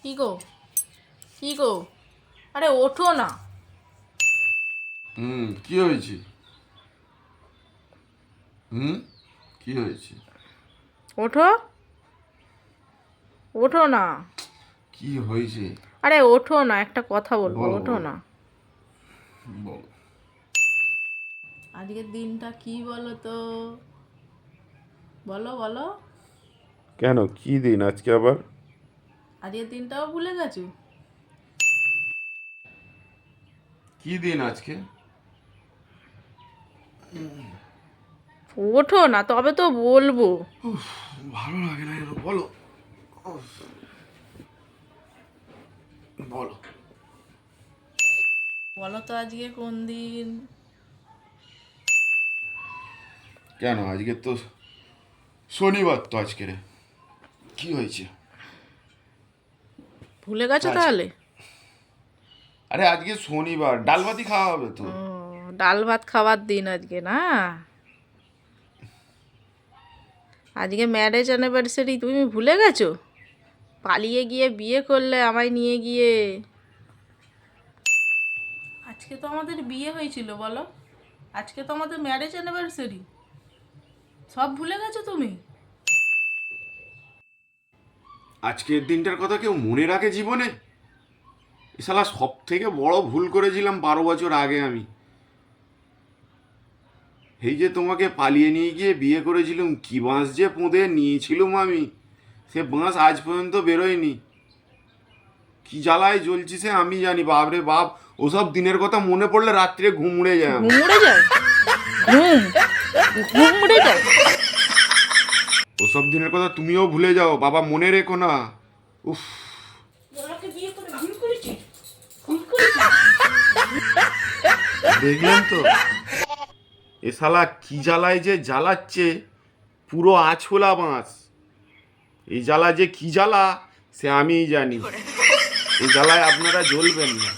কি গো, কি গো, আরে ওঠো না। কি হয়েছে? কি হয়েছে? ওঠো, ওঠো না। কি হয়েছে? আরে ওঠো না, একটা কথা বলবো, বলো ওঠো বলো না। বলো। আজকের দিনটা কি বলো তো, বলো বলো। কেন, কি দিন আজকে আবার? আজকের দিনটাও ভুলে গেছো? কি দিন আজকে? ওঠো না, তবে তো বলবো। ভালো লাগে না, বলো বলো। বলো তো আজকে কোন দিন? কেন, আজকে তো শনিবার, তো আজকে রে কি হয়েছে? ভুলে গেছো আজকে, তাহলে? আরে আজকে শনিবার, ডাল ভাতই খাওয়া হবে তো। ও, ডাল ভাত খাওয়ার দিন আজকে না? আজকে ম্যারেজ অ্যানিভার্সারি, তুমি ভুলে গেছো? পালিয়ে গিয়ে বিয়ে করলে আমায় নিয়ে গিয়ে। আজকে তো আমাদের বিয়ে হয়েছিল, বলো। আজকে তো আমাদের ম্যারেজ অ্যানিভার্সারি। সব ভুলে গেছো তুমি? আজকের দিনটার কথা কেউ মনে রাখে জীবনে? এ শালা সব থেকে বড় ভুল করেছিলাম 12 বছর আগে আমি। এই যে তোমাকে পালিয়ে নিয়ে গিয়ে বিয়ে করেছিলাম, কি বাঁশ যে পুঁতে নিয়েছিলাম আমি, সে বাঁশ আজ পর্যন্ত বেরোয়নি। কি জ্বালায় জ্বলছি সে আমি জানি, বাপরে বাপ। ওসব দিনের কথা মনে পড়লে রাত্রে ঘুম উড়ে যায় ঘুম আমার। উড়ে যায়? ঘুম ঘুম উড়ে যায়? ওসব দিনের কথা তুমিও ভুলে যাও বাবা, মনে রেখো না। উফ, ওনাকে বিয়ে করে ভুল করেছি, ভুল করেছি। দেখলেন তো, এ শালা কি জ্বালায় যে জ্বালাচ্ছে, পুরো আছলা বাঁশ। এই জ্বালা যে কি জ্বালা সে আমিই জানি। এই জ্বালায় আপনারা জ্বলবেন না।